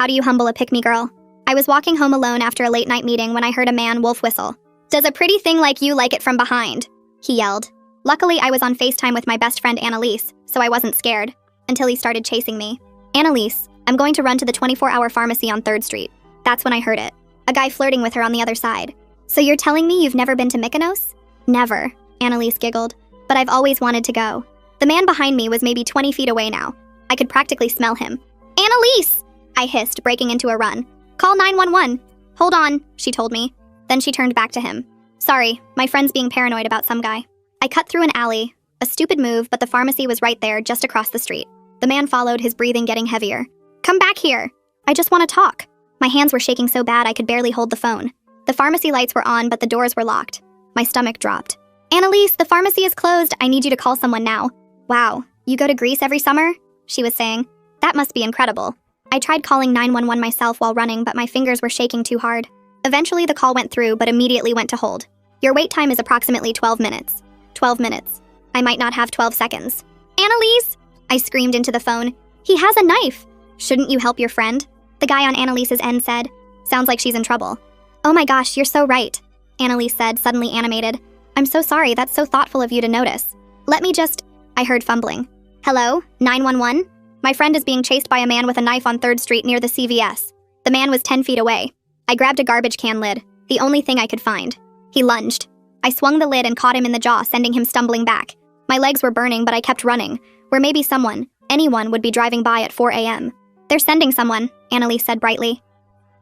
how do you humble a pick-me girl? I was walking home alone after a late-night meeting when I heard a man wolf whistle. Does a pretty thing like you like it from behind? He yelled. Luckily, I was on FaceTime with my best friend Annalise, so I wasn't scared, until he started chasing me. Annalise, I'm going to run to the 24-hour pharmacy on 3rd Street. That's when I heard it. A guy flirting with her on the other side. So you're telling me you've never been to Mykonos? Never, Annalise giggled. But I've always wanted to go. The man behind me was maybe 20 feet away now. I could practically smell him. Annalise! I hissed, breaking into a run. Call 911. Hold on, she told me. Then she turned back to him. Sorry, my friend's being paranoid about some guy. I cut through an alley. A stupid move, but the pharmacy was right there, just across the street. The man followed, his breathing getting heavier. Come back here. I just want to talk. My hands were shaking so bad I could barely hold the phone. The pharmacy lights were on, but the doors were locked. My stomach dropped. Annalise, the pharmacy is closed. I need you to call someone now. Wow, you go to Greece every summer? She was saying. That must be incredible. I tried calling 911 myself while running, but my fingers were shaking too hard. Eventually the call went through, but immediately went to hold. Your wait time is approximately 12 minutes. 12 minutes. I might not have 12 seconds. Annalise! I screamed into the phone. He has a knife! Shouldn't you help your friend? The guy on Annalise's end said. Sounds like she's in trouble. Oh my gosh, you're so right, Annalise said, suddenly animated. I'm so sorry, that's so thoughtful of you to notice. Let me just... I heard fumbling. Hello? 911? My friend is being chased by a man with a knife on 3rd Street near the CVS. The man was 10 feet away. I grabbed a garbage can lid, the only thing I could find. He lunged. I swung the lid and caught him in the jaw, sending him stumbling back. My legs were burning, but I kept running, where maybe someone, anyone, would be driving by at 4 a.m. They're sending someone, Annalise said brightly.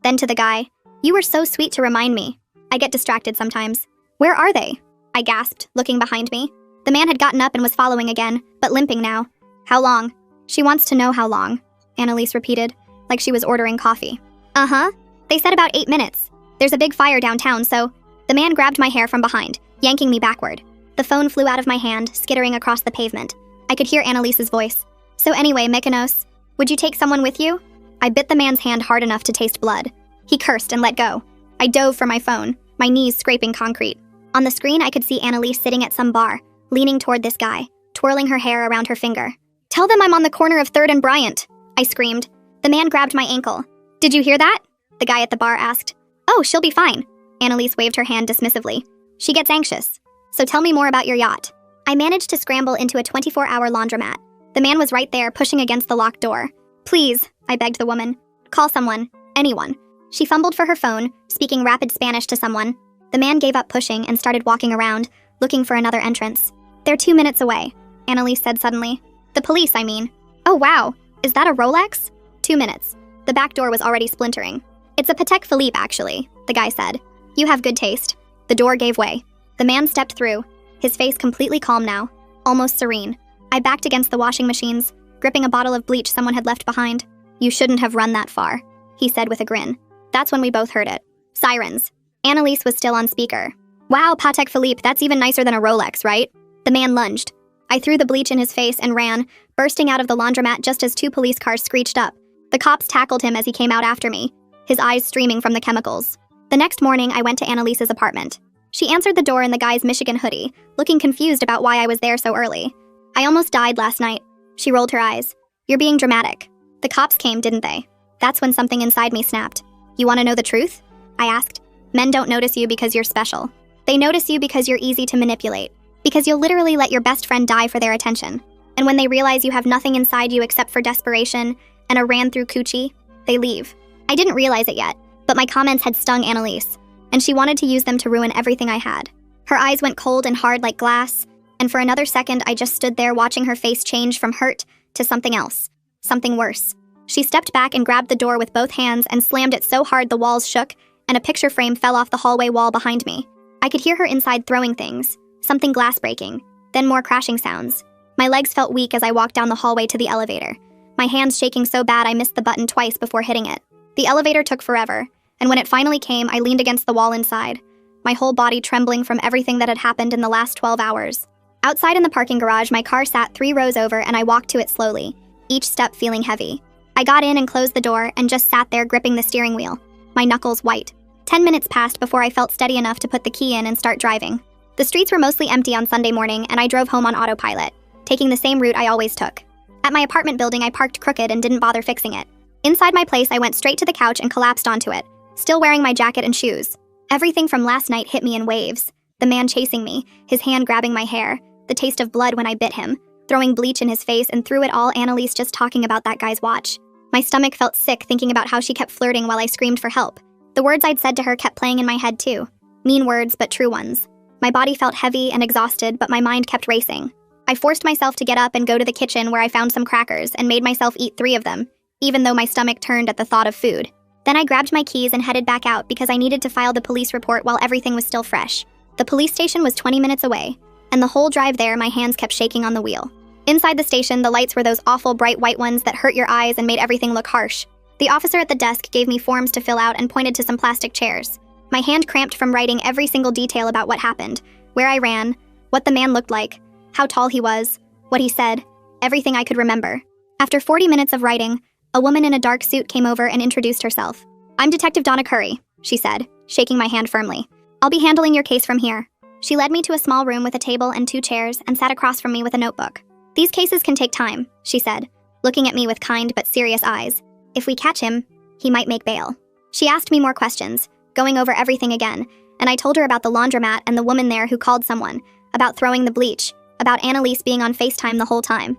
Then to the guy, you were so sweet to remind me. I get distracted sometimes. Where are they? I gasped, looking behind me. The man had gotten up and was following again, but limping now. How long? She wants to know how long, Annalise repeated, like she was ordering coffee. Uh-huh. They said about 8 minutes. There's a big fire downtown, so... The man grabbed my hair from behind, yanking me backward. The phone flew out of my hand, skittering across the pavement. I could hear Annalise's voice. So anyway, Mykonos, would you take someone with you? I bit the man's hand hard enough to taste blood. He cursed and let go. I dove for my phone, my knees scraping concrete. On the screen, I could see Annalise sitting at some bar, leaning toward this guy, twirling her hair around her finger. Tell them I'm on the corner of 3rd and Bryant, I screamed. The man grabbed my ankle. Did you hear that? The guy at the bar asked. Oh, she'll be fine. Annalise waved her hand dismissively. She gets anxious. So tell me more about your yacht. I managed to scramble into a 24-hour laundromat. The man was right there, pushing against the locked door. Please, I begged the woman. Call someone. Anyone. She fumbled for her phone, speaking rapid Spanish to someone. The man gave up pushing and started walking around, looking for another entrance. They're 2 minutes away, Annalise said suddenly. The police, I mean. Oh wow, is that a Rolex? 2 minutes. The back door was already splintering. It's a Patek Philippe, actually, the guy said. You have good taste. The door gave way. The man stepped through, his face completely calm now, almost serene. I backed against the washing machines, gripping a bottle of bleach someone had left behind. You shouldn't have run that far, he said with a grin. That's when we both heard it. Sirens. Annalise was still on speaker. Wow, Patek Philippe, that's even nicer than a Rolex, right? The man lunged. I threw the bleach in his face and ran, bursting out of the laundromat just as 2 police cars screeched up. The cops tackled him as he came out after me, his eyes streaming from the chemicals. The next morning, I went to Annalise's apartment. She answered the door in the guy's Michigan hoodie, looking confused about why I was there so early. I almost died last night. She rolled her eyes. You're being dramatic. The cops came, didn't they? That's when something inside me snapped. You want to know the truth? I asked. Men don't notice you because you're special. They notice you because you're easy to manipulate. Because you'll literally let your best friend die for their attention. And when they realize you have nothing inside you except for desperation and a ran-through coochie, they leave. I didn't realize it yet, but my comments had stung Annalise, and she wanted to use them to ruin everything I had. Her eyes went cold and hard like glass, and for another second I just stood there watching her face change from hurt to something else, something worse. She stepped back and grabbed the door with both hands and slammed it so hard the walls shook, and a picture frame fell off the hallway wall behind me. I could hear her inside throwing things, something glass breaking, then more crashing sounds. My legs felt weak as I walked down the hallway to the elevator, my hands shaking so bad I missed the button twice before hitting it. The elevator took forever, and when it finally came, I leaned against the wall inside, my whole body trembling from everything that had happened in the last 12 hours. Outside in the parking garage, my car sat 3 rows over and I walked to it slowly, each step feeling heavy. I got in and closed the door and just sat there gripping the steering wheel, my knuckles white. 10 minutes passed before I felt steady enough to put the key in and start driving. The streets were mostly empty on Sunday morning and I drove home on autopilot, taking the same route I always took. At my apartment building, I parked crooked and didn't bother fixing it. Inside my place, I went straight to the couch and collapsed onto it, still wearing my jacket and shoes. Everything from last night hit me in waves. The man chasing me, his hand grabbing my hair, the taste of blood when I bit him, throwing bleach in his face, and through it all, Annalise just talking about that guy's watch. My stomach felt sick thinking about how she kept flirting while I screamed for help. The words I'd said to her kept playing in my head too. Mean words, but true ones. My body felt heavy and exhausted, but my mind kept racing. I forced myself to get up and go to the kitchen where I found some crackers and made myself eat 3 of them, even though my stomach turned at the thought of food. Then I grabbed my keys and headed back out because I needed to file the police report while everything was still fresh. The police station was 20 minutes away, and the whole drive there my hands kept shaking on the wheel. Inside the station, the lights were those awful bright white ones that hurt your eyes and made everything look harsh. The officer at the desk gave me forms to fill out and pointed to some plastic chairs. My hand cramped from writing every single detail about what happened, where I ran, what the man looked like, how tall he was, what he said, everything I could remember. After 40 minutes of writing, a woman in a dark suit came over and introduced herself. "I'm Detective Donna Curry," she said, shaking my hand firmly. "I'll be handling your case from here." She led me to a small room with a table and 2 chairs and sat across from me with a notebook. "These cases can take time," she said, looking at me with kind but serious eyes. "If we catch him, he might make bail." She asked me more questions, going over everything again, and I told her about the laundromat and the woman there who called someone, about throwing the bleach, about Annalise being on FaceTime the whole time.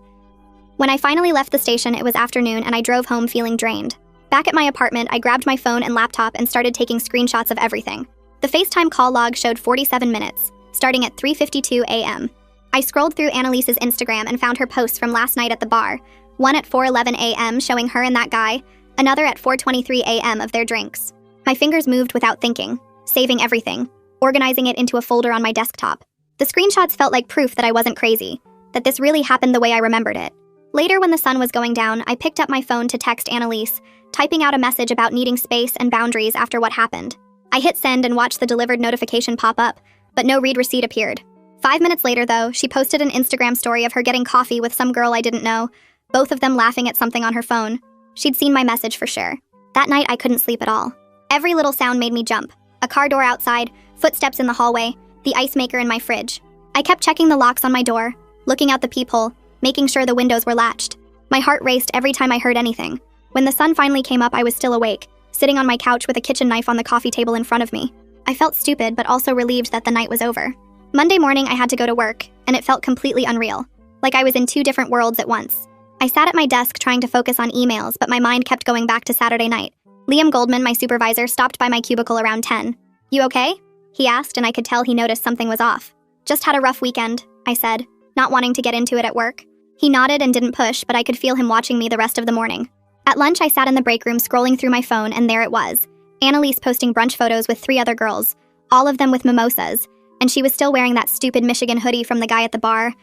When I finally left the station, it was afternoon and I drove home feeling drained. Back at my apartment, I grabbed my phone and laptop and started taking screenshots of everything. The FaceTime call log showed 47 minutes, starting at 3:52 a.m. I scrolled through Annalise's Instagram and found her posts from last night at the bar, one at 4:11 a.m. showing her and that guy, another at 4:23 a.m. of their drinks. My fingers moved without thinking, saving everything, organizing it into a folder on my desktop. The screenshots felt like proof that I wasn't crazy, that this really happened the way I remembered it. Later, when the sun was going down, I picked up my phone to text Annalise, typing out a message about needing space and boundaries after what happened. I hit send and watched the delivered notification pop up, but no read receipt appeared. 5 minutes later, though, she posted an Instagram story of her getting coffee with some girl I didn't know, both of them laughing at something on her phone. She'd seen my message for sure. That night, I couldn't sleep at all. Every little sound made me jump. A car door outside, footsteps in the hallway, the ice maker in my fridge. I kept checking the locks on my door, looking out the peephole, making sure the windows were latched. My heart raced every time I heard anything. When the sun finally came up, I was still awake, sitting on my couch with a kitchen knife on the coffee table in front of me. I felt stupid, but also relieved that the night was over. Monday morning, I had to go to work, and it felt completely unreal, like I was in 2 different worlds at once. I sat at my desk trying to focus on emails, but my mind kept going back to Saturday night. Liam Goldman, my supervisor, stopped by my cubicle around 10. "You okay?" he asked, and I could tell he noticed something was off. "Just had a rough weekend," I said, not wanting to get into it at work. He nodded and didn't push, but I could feel him watching me the rest of the morning. At lunch, I sat in the break room scrolling through my phone, and there it was. Annalise posting brunch photos with 3 other girls, all of them with mimosas, and she was still wearing that stupid Michigan hoodie from the guy at the bar.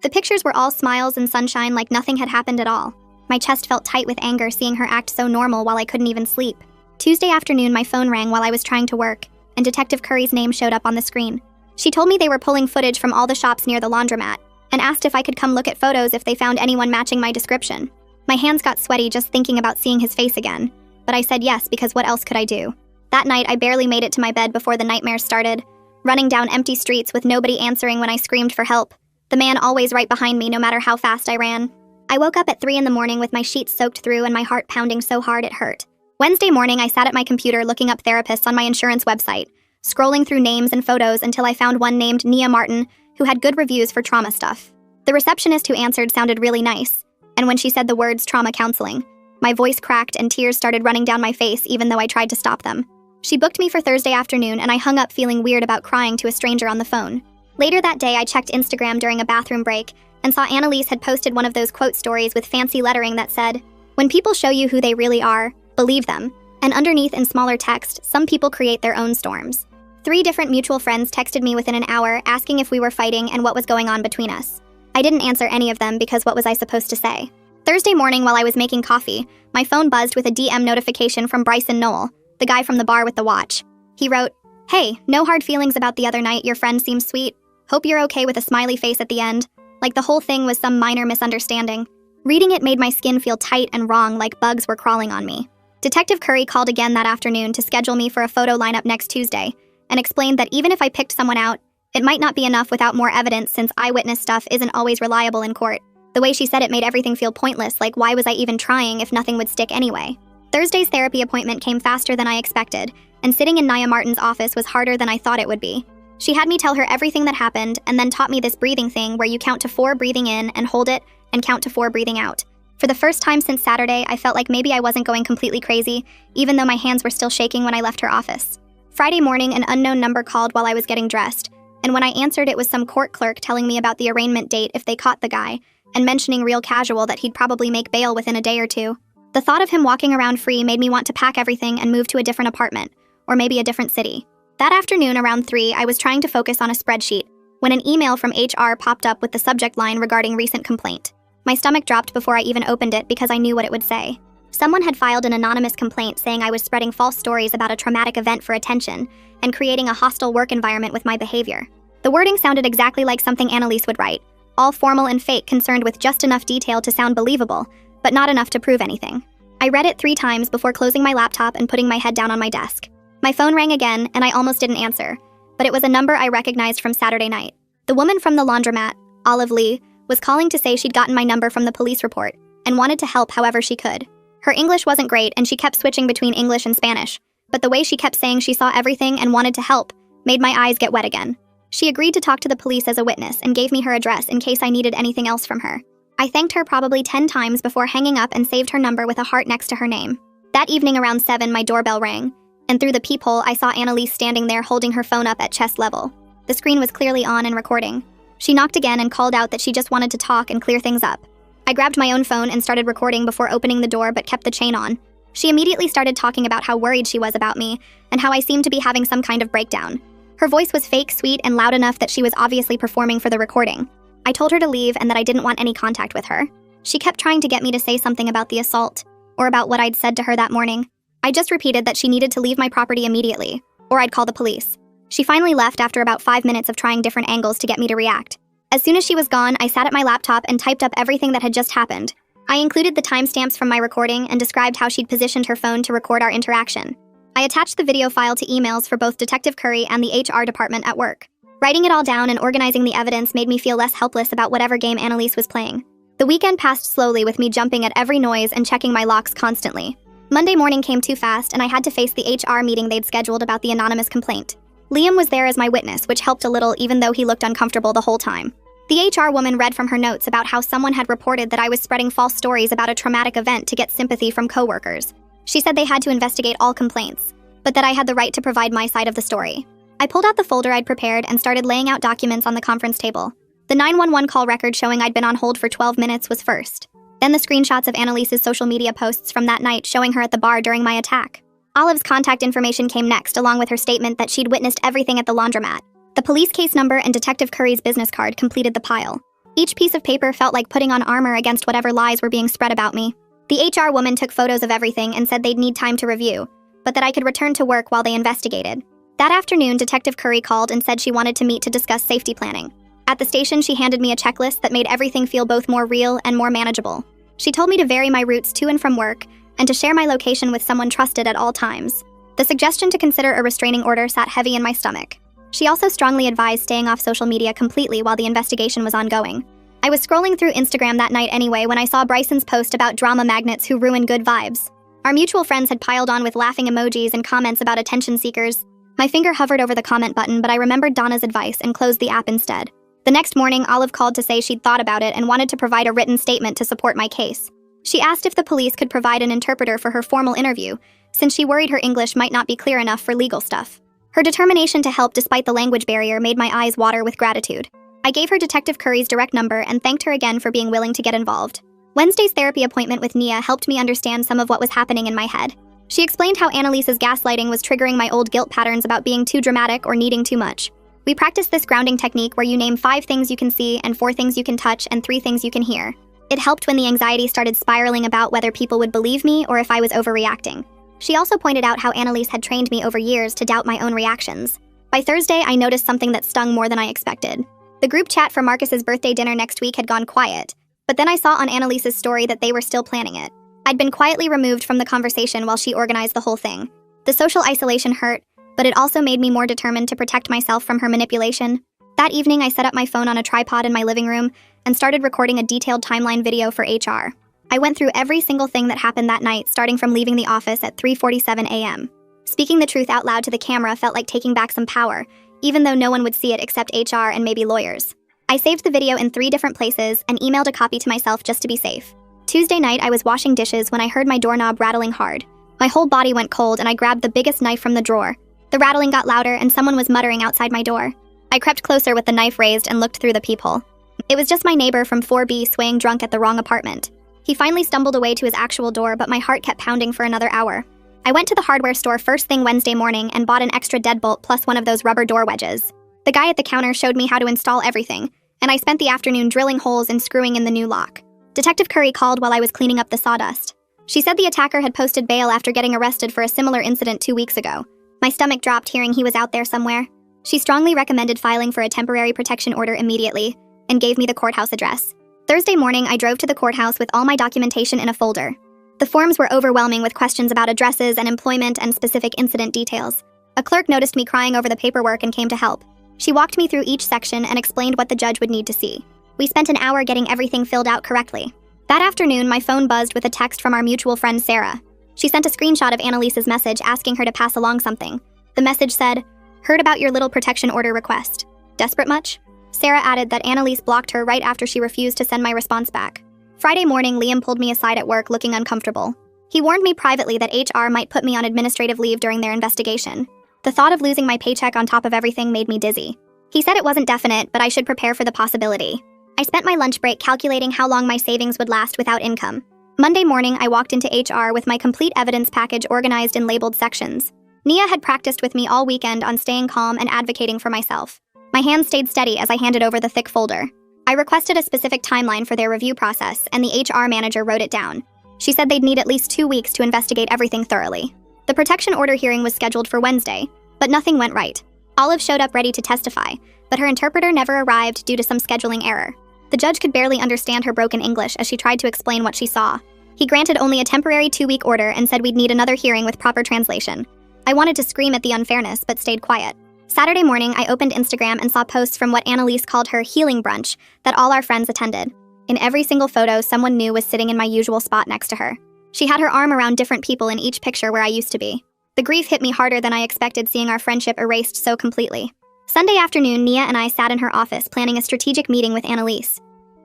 The pictures were all smiles and sunshine like nothing had happened at all. My chest felt tight with anger seeing her act so normal while I couldn't even sleep. Tuesday afternoon, my phone rang while I was trying to work, and Detective Curry's name showed up on the screen. She told me they were pulling footage from all the shops near the laundromat, and asked if I could come look at photos if they found anyone matching my description. My hands got sweaty just thinking about seeing his face again, but I said yes because what else could I do? That night, I barely made it to my bed before the nightmares started, running down empty streets with nobody answering when I screamed for help. The man always right behind me no matter how fast I ran. I woke up at 3 in the morning with my sheets soaked through and my heart pounding so hard it hurt. Wednesday morning, I sat at my computer looking up therapists on my insurance website, scrolling through names and photos until I found one named Nia Martin, who had good reviews for trauma stuff. The receptionist who answered sounded really nice, and when she said the words trauma counseling, my voice cracked and tears started running down my face even though I tried to stop them. She booked me for Thursday afternoon, and I hung up feeling weird about crying to a stranger on the phone. Later that day, I checked Instagram during a bathroom break and saw Annalise had posted one of those quote stories with fancy lettering that said, "When people show you who they really are, believe them," and underneath in smaller text, "Some people create their own storms." 3 different mutual friends texted me within an hour asking if we were fighting and what was going on between us. I didn't answer any of them because what was I supposed to say? Thursday morning while I was making coffee, my phone buzzed with a DM notification from Bryson Knoll, the guy from the bar with the watch. He wrote, "Hey, no hard feelings about the other night, your friend seems sweet. Hope you're okay," with a smiley face at the end, like the whole thing was some minor misunderstanding. Reading it made my skin feel tight and wrong like bugs were crawling on me. Detective Curry called again that afternoon to schedule me for a photo lineup next Tuesday, and explained that even if I picked someone out, it might not be enough without more evidence since eyewitness stuff isn't always reliable in court. The way she said it made everything feel pointless, like why was I even trying if nothing would stick anyway? Thursday's therapy appointment came faster than I expected, and sitting in Nia Martin's office was harder than I thought it would be. She had me tell her everything that happened and then taught me this breathing thing where you count to 4 breathing in and hold it, and count to 4 breathing out. For the first time since Saturday, I felt like maybe I wasn't going completely crazy, even though my hands were still shaking when I left her office. Friday morning, an unknown number called while I was getting dressed, and when I answered, it was some court clerk telling me about the arraignment date if they caught the guy, and mentioning real casual that he'd probably make bail within a day or two. The thought of him walking around free made me want to pack everything and move to a different apartment, or maybe a different city. That afternoon around 3, I was trying to focus on a spreadsheet when an email from HR popped up with the subject line regarding recent complaint. My stomach dropped before I even opened it because I knew what it would say. Someone had filed an anonymous complaint saying I was spreading false stories about a traumatic event for attention and creating a hostile work environment with my behavior. The wording sounded exactly like something Annalise would write, all formal and fake, concerned with just enough detail to sound believable, but not enough to prove anything. I read it 3 times before closing my laptop and putting my head down on my desk. My phone rang again, and I almost didn't answer, but it was a number I recognized from Saturday night. The woman from the laundromat, Olive Lee, was calling to say she'd gotten my number from the police report and wanted to help however she could. Her English wasn't great, and she kept switching between English and Spanish, but the way she kept saying she saw everything and wanted to help made my eyes get wet again. She agreed to talk to the police as a witness and gave me her address in case I needed anything else from her. I thanked her probably 10 times before hanging up and saved her number with a heart next to her name. That evening around 7, my doorbell rang, and through the peephole I saw Annalise standing there holding her phone up at chest level. The screen was clearly on and recording. She knocked again and called out that she just wanted to talk and clear things up. I grabbed my own phone and started recording before opening the door but kept the chain on. She immediately started talking about how worried she was about me and how I seemed to be having some kind of breakdown. Her voice was fake, sweet, and loud enough that she was obviously performing for the recording. I told her to leave and that I didn't want any contact with her. She kept trying to get me to say something about the assault, or about what I'd said to her that morning. I just repeated that she needed to leave my property immediately, or I'd call the police. She finally left after about 5 minutes of trying different angles to get me to react. As soon as she was gone, I sat at my laptop and typed up everything that had just happened. I included the timestamps from my recording and described how she'd positioned her phone to record our interaction. I attached the video file to emails for both Detective Curry and the HR department at work. Writing it all down and organizing the evidence made me feel less helpless about whatever game Annalise was playing. The weekend passed slowly with me jumping at every noise and checking my locks constantly. Monday morning came too fast and I had to face the HR meeting they'd scheduled about the anonymous complaint. Liam was there as my witness, which helped a little even though he looked uncomfortable the whole time. The HR woman read from her notes about how someone had reported that I was spreading false stories about a traumatic event to get sympathy from coworkers. She said they had to investigate all complaints, but that I had the right to provide my side of the story. I pulled out the folder I'd prepared and started laying out documents on the conference table. The 911 call record showing I'd been on hold for 12 minutes was first. Then the screenshots of Annalise's social media posts from that night showing her at the bar during my attack. Olive's contact information came next, along with her statement that she'd witnessed everything at the laundromat. The police case number and Detective Curry's business card completed the pile. Each piece of paper felt like putting on armor against whatever lies were being spread about me. The HR woman took photos of everything and said they'd need time to review, but that I could return to work while they investigated. That afternoon, Detective Curry called and said she wanted to meet to discuss safety planning. At the station, she handed me a checklist that made everything feel both more real and more manageable. She told me to vary my routes to and from work and to share my location with someone trusted at all times. The suggestion to consider a restraining order sat heavy in my stomach. She also strongly advised staying off social media completely while the investigation was ongoing. I was scrolling through Instagram that night anyway when I saw Bryson's post about drama magnets who ruin good vibes. Our mutual friends had piled on with laughing emojis and comments about attention seekers. My finger hovered over the comment button, but I remembered Donna's advice and closed the app instead. The next morning, Olive called to say she'd thought about it and wanted to provide a written statement to support my case. She asked if the police could provide an interpreter for her formal interview, since she worried her English might not be clear enough for legal stuff. Her determination to help despite the language barrier made my eyes water with gratitude. I gave her Detective Curry's direct number and thanked her again for being willing to get involved. Wednesday's therapy appointment with Nia helped me understand some of what was happening in my head. She explained how Annalise's gaslighting was triggering my old guilt patterns about being too dramatic or needing too much. We practiced this grounding technique where you name 5 things you can see and 4 things you can touch and 3 things you can hear. It helped when the anxiety started spiraling about whether people would believe me or if I was overreacting. She also pointed out how Annalise had trained me over years to doubt my own reactions. By Thursday, I noticed something that stung more than I expected. The group chat for Marcus's birthday dinner next week had gone quiet, but then I saw on Annalise's story that they were still planning it. I'd been quietly removed from the conversation while she organized the whole thing. The social isolation hurt, but it also made me more determined to protect myself from her manipulation. That evening, I set up my phone on a tripod in my living room and started recording a detailed timeline video for HR. I I went through every single thing that happened that night, starting from leaving the office at 3:47 a.m. Speaking the truth out loud to the camera felt like taking back some power, even though no one would see it except HR and maybe lawyers. I saved the video in 3 different places and emailed a copy to myself just to be safe. Tuesday night, I was washing dishes when I heard my doorknob rattling hard. My whole body went cold and I grabbed the biggest knife from the drawer. The rattling got louder and someone was muttering outside my door. I crept closer with the knife raised and looked through the peephole. It was just my neighbor from 4B swaying drunk at the wrong apartment. He finally stumbled away to his actual door, but my heart kept pounding for another hour. I went to the hardware store first thing Wednesday morning and bought an extra deadbolt plus one of those rubber door wedges. The guy at the counter showed me how to install everything, and I spent the afternoon drilling holes and screwing in the new lock. Detective Curry called while I was cleaning up the sawdust. She said the attacker had posted bail after getting arrested for a similar incident 2 weeks ago. My stomach dropped hearing he was out there somewhere. She strongly recommended filing for a temporary protection order immediately and gave me the courthouse address. Thursday morning, I drove to the courthouse with all my documentation in a folder. The forms were overwhelming with questions about addresses and employment and specific incident details. A clerk noticed me crying over the paperwork and came to help. She walked me through each section and explained what the judge would need to see. We spent an hour getting everything filled out correctly. That afternoon, my phone buzzed with a text from our mutual friend Sarah. She sent a screenshot of Annalise's message asking her to pass along something. The message said, "Heard about your little protection order request. Desperate much?" Sarah added that Annalise blocked her right after she refused to send my response back. Friday morning, Liam pulled me aside at work looking uncomfortable. He warned me privately that HR might put me on administrative leave during their investigation. The thought of losing my paycheck on top of everything made me dizzy. He said it wasn't definite, but I should prepare for the possibility. I spent my lunch break calculating how long my savings would last without income. Monday morning, I walked into HR with my complete evidence package organized in labeled sections. Nia had practiced with me all weekend on staying calm and advocating for myself. My hands stayed steady as I handed over the thick folder. I requested a specific timeline for their review process, and the HR manager wrote it down. She said they'd need at least 2 weeks to investigate everything thoroughly. The protection order hearing was scheduled for Wednesday, but nothing went right. Olive showed up ready to testify, but her interpreter never arrived due to some scheduling error. The judge could barely understand her broken English as she tried to explain what she saw. He granted only a temporary 2-week order and said we'd need another hearing with proper translation. I wanted to scream at the unfairness, but stayed quiet. Saturday morning, I opened Instagram and saw posts from what Annalise called her healing brunch that all our friends attended. In every single photo, someone new was sitting in my usual spot next to her. She had her arm around different people in each picture where I used to be. The grief hit me harder than I expected, seeing our friendship erased so completely. Sunday afternoon, Nia and I sat in her office planning a strategic meeting with Annalise.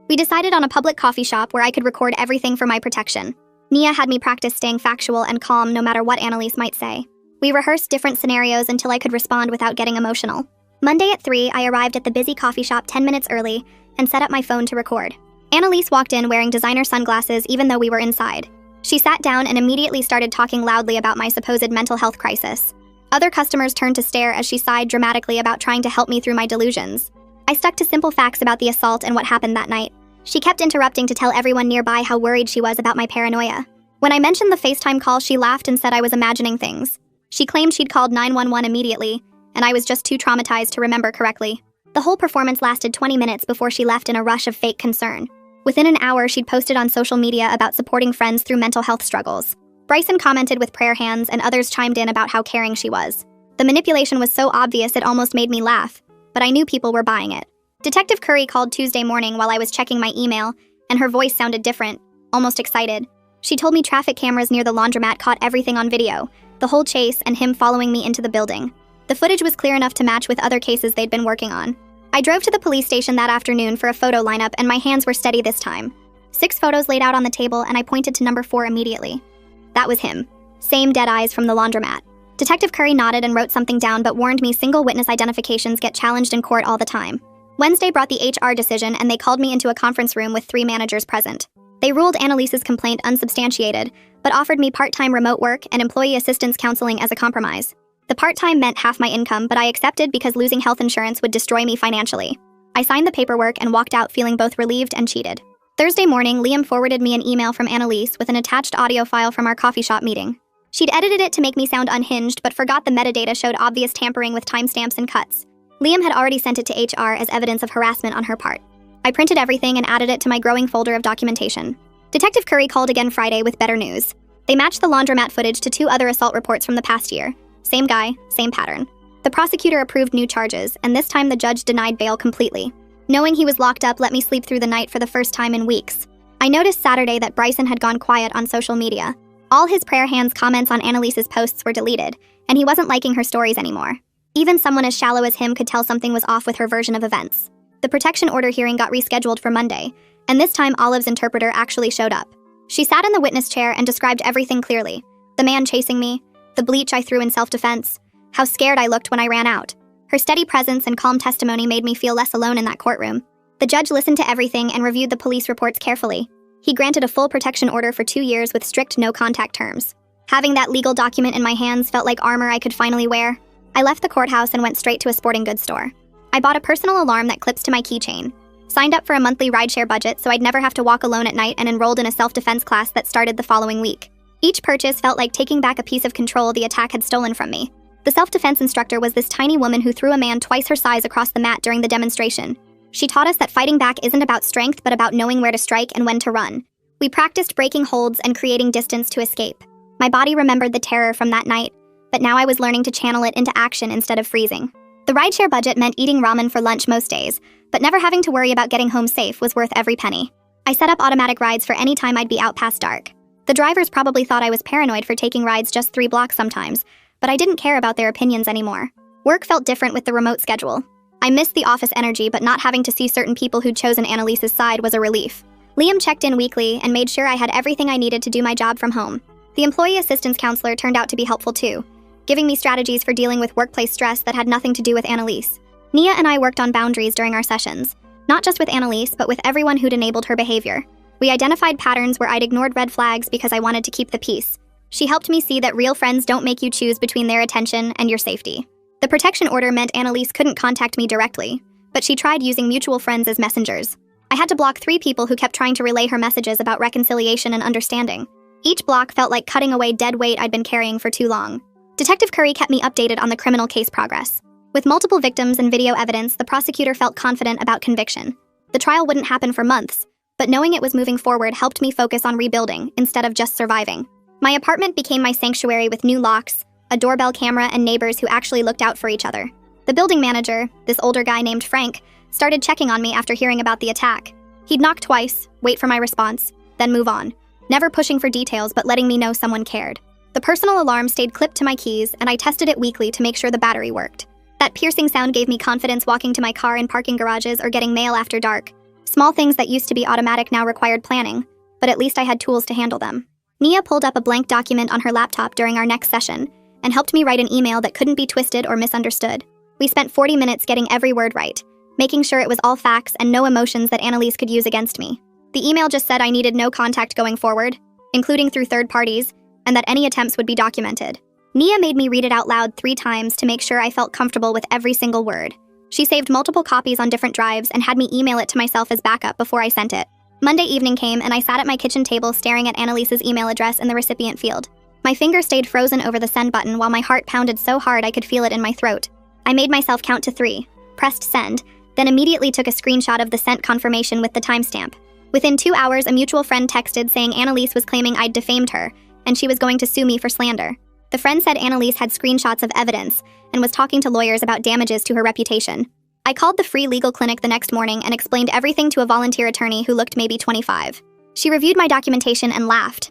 We decided on a public coffee shop where I could record everything for my protection. Nia had me practice staying factual and calm no matter what Annalise might say. We rehearsed different scenarios until I could respond without getting emotional. Monday at 3, I arrived at the busy coffee shop 10 minutes early and set up my phone to record. Annalise walked in wearing designer sunglasses even though we were inside. She sat down and immediately started talking loudly about my supposed mental health crisis. Other customers turned to stare as she sighed dramatically about trying to help me through my delusions. I stuck to simple facts about the assault and what happened that night. She kept interrupting to tell everyone nearby how worried she was about my paranoia. When I mentioned the FaceTime call, she laughed and said I was imagining things. She claimed she'd called 911 immediately, and I was just too traumatized to remember correctly. The whole performance lasted 20 minutes before she left in a rush of fake concern. Within an hour, she'd posted on social media about supporting friends through mental health struggles. Bryson commented with prayer hands, and others chimed in about how caring she was. The manipulation was so obvious it almost made me laugh, but I knew people were buying it. Detective Curry called Tuesday morning while I was checking my email, and her voice sounded different, almost excited. She told me traffic cameras near the laundromat caught everything on video, the whole chase and him following me into the building. The footage was clear enough to match with other cases they'd been working on. I drove to the police station that afternoon for a photo lineup, and my hands were steady this time. 6 photos laid out on the table, and I pointed to number 4 immediately. That was him. Same dead eyes from the laundromat. Detective Curry nodded and wrote something down, but warned me single witness identifications get challenged in court all the time. Wednesday brought the HR decision, and they called me into a conference room with 3 managers present. They ruled Annalise's complaint unsubstantiated, but offered me part-time remote work and employee assistance counseling as a compromise. The part-time meant half my income, but I accepted because losing health insurance would destroy me financially. I signed the paperwork and walked out feeling both relieved and cheated. Thursday morning, Liam forwarded me an email from Annalise with an attached audio file from our coffee shop meeting. She'd edited it to make me sound unhinged, but forgot the metadata showed obvious tampering with timestamps and cuts. Liam had already sent it to HR as evidence of harassment on her part. I printed everything and added it to my growing folder of documentation. Detective Curry called again Friday with better news. They matched the laundromat footage to 2 other assault reports from the past year. Same guy, same pattern. The prosecutor approved new charges, and this time the judge denied bail completely. Knowing he was locked up let me sleep through the night for the first time in weeks. I noticed Saturday that Bryson had gone quiet on social media. All his prayer hands comments on Annalise's posts were deleted, and he wasn't liking her stories anymore. Even someone as shallow as him could tell something was off with her version of events. The protection order hearing got rescheduled for Monday, and this time Olive's interpreter actually showed up. She sat in the witness chair and described everything clearly. The man chasing me, the bleach I threw in self-defense, how scared I looked when I ran out. Her steady presence and calm testimony made me feel less alone in that courtroom. The judge listened to everything and reviewed the police reports carefully. He granted a full protection order for 2 years with strict no-contact terms. Having that legal document in my hands felt like armor I could finally wear. I left the courthouse and went straight to a sporting goods store. I bought a personal alarm that clips to my keychain, signed up for a monthly rideshare budget so I'd never have to walk alone at night, and enrolled in a self-defense class that started the following week. Each purchase felt like taking back a piece of control the attack had stolen from me. The self-defense instructor was this tiny woman who threw a man twice her size across the mat during the demonstration. She taught us that fighting back isn't about strength but about knowing where to strike and when to run. We practiced breaking holds and creating distance to escape. My body remembered the terror from that night, but now I was learning to channel it into action instead of freezing. The rideshare budget meant eating ramen for lunch most days, but never having to worry about getting home safe was worth every penny. I set up automatic rides for any time I'd be out past dark. The drivers probably thought I was paranoid for taking rides just 3 blocks sometimes, but I didn't care about their opinions anymore. Work felt different with the remote schedule. I missed the office energy, but not having to see certain people who'd chosen Annalise's side was a relief. Liam checked in weekly and made sure I had everything I needed to do my job from home. The employee assistance counselor turned out to be helpful too, giving me strategies for dealing with workplace stress that had nothing to do with Annalise. Nia and I worked on boundaries during our sessions, not just with Annalise, but with everyone who'd enabled her behavior. We identified patterns where I'd ignored red flags because I wanted to keep the peace. She helped me see that real friends don't make you choose between their attention and your safety. The protection order meant Annalise couldn't contact me directly, but she tried using mutual friends as messengers. I had to block 3 people who kept trying to relay her messages about reconciliation and understanding. Each block felt like cutting away dead weight I'd been carrying for too long. Detective Curry kept me updated on the criminal case progress. With multiple victims and video evidence, the prosecutor felt confident about conviction. The trial wouldn't happen for months, but knowing it was moving forward helped me focus on rebuilding instead of just surviving. My apartment became my sanctuary with new locks, a doorbell camera, and neighbors who actually looked out for each other. The building manager, this older guy named Frank, started checking on me after hearing about the attack. He'd knock twice, wait for my response, then move on. Never pushing for details, but letting me know someone cared. The personal alarm stayed clipped to my keys, and I tested it weekly to make sure the battery worked. That piercing sound gave me confidence walking to my car in parking garages or getting mail after dark. Small things that used to be automatic now required planning, but at least I had tools to handle them. Nia pulled up a blank document on her laptop during our next session and helped me write an email that couldn't be twisted or misunderstood. We spent 40 minutes getting every word right, making sure it was all facts and no emotions that Annalise could use against me. The email just said I needed no contact going forward, including through third parties, and that any attempts would be documented. Nia made me read it out loud 3 times to make sure I felt comfortable with every single word. She saved multiple copies on different drives and had me email it to myself as backup before I sent it. Monday evening came and I sat at my kitchen table staring at Annalise's email address in the recipient field. My finger stayed frozen over the send button while my heart pounded so hard I could feel it in my throat. I made myself count to 3, pressed send, then immediately took a screenshot of the sent confirmation with the timestamp. Within 2 hours, a mutual friend texted saying Annalise was claiming I'd defamed her, and she was going to sue me for slander. The friend said Annalise had screenshots of evidence and was talking to lawyers about damages to her reputation. I called the free legal clinic the next morning and explained everything to a volunteer attorney who looked maybe 25. She reviewed my documentation and laughed,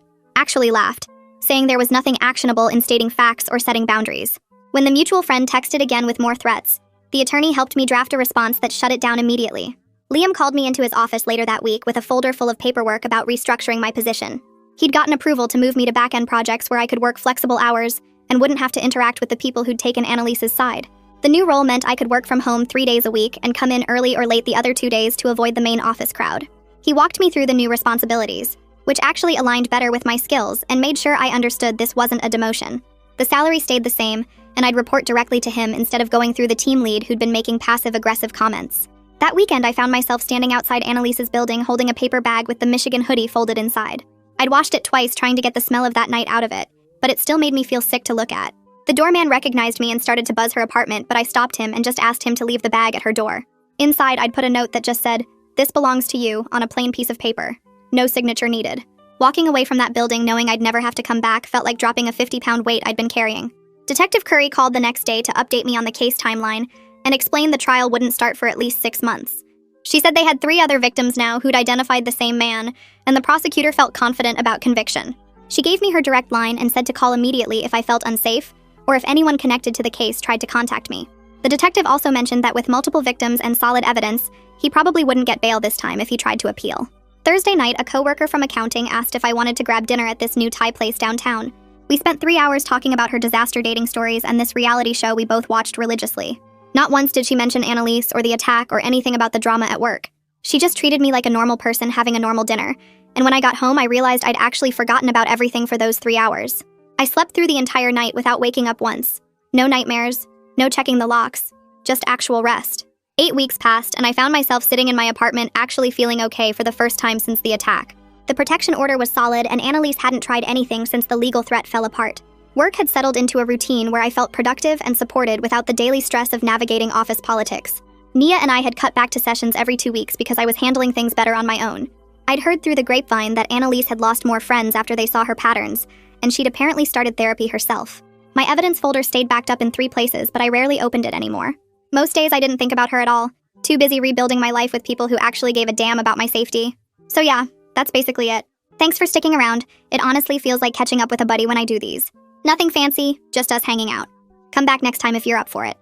saying there was nothing actionable in stating facts or setting boundaries. When the mutual friend texted again with more threats, the attorney helped me draft a response that shut it down immediately. Liam called me into his office later that week with a folder full of paperwork about restructuring my position. He'd gotten approval to move me to back-end projects where I could work flexible hours and wouldn't have to interact with the people who'd taken Annalise's side. The new role meant I could work from home 3 days a week and come in early or late the other 2 days to avoid the main office crowd. He walked me through the new responsibilities, which actually aligned better with my skills and made sure I understood this wasn't a demotion. The salary stayed the same, and I'd report directly to him instead of going through the team lead who'd been making passive-aggressive comments. That weekend, I found myself standing outside Annalise's building holding a paper bag with the Michigan hoodie folded inside. I'd washed it twice trying to get the smell of that night out of it, but it still made me feel sick to look at. The doorman recognized me and started to buzz her apartment, but I stopped him and just asked him to leave the bag at her door. Inside, I'd put a note that just said, "This belongs to you," on a plain piece of paper. No signature needed. Walking away from that building knowing I'd never have to come back felt like dropping a 50-pound weight I'd been carrying. Detective Curry called the next day to update me on the case timeline and explained the trial wouldn't start for at least 6 months. She said they had 3 other victims now who'd identified the same man, and the prosecutor felt confident about conviction. She gave me her direct line and said to call immediately if I felt unsafe, or if anyone connected to the case tried to contact me. The detective also mentioned that with multiple victims and solid evidence, he probably wouldn't get bail this time if he tried to appeal. Thursday night, a coworker from accounting asked if I wanted to grab dinner at this new Thai place downtown. We spent 3 hours talking about her disaster dating stories and this reality show we both watched religiously. Not once did she mention Annalise or the attack or anything about the drama at work. She just treated me like a normal person having a normal dinner, and when I got home I realized I'd actually forgotten about everything for those 3 hours. I slept through the entire night without waking up once. No nightmares, no checking the locks, just actual rest. 8 weeks passed, and I found myself sitting in my apartment actually feeling okay for the first time since the attack. The protection order was solid, and Annalise hadn't tried anything since the legal threat fell apart. Work had settled into a routine where I felt productive and supported without the daily stress of navigating office politics. Nia and I had cut back to sessions every 2 weeks because I was handling things better on my own. I'd heard through the grapevine that Annalise had lost more friends after they saw her patterns, and she'd apparently started therapy herself. My evidence folder stayed backed up in 3 places, but I rarely opened it anymore. Most days I didn't think about her at all, too busy rebuilding my life with people who actually gave a damn about my safety. So yeah, that's basically it. Thanks for sticking around. It honestly feels like catching up with a buddy when I do these. Nothing fancy, just us hanging out. Come back next time if you're up for it.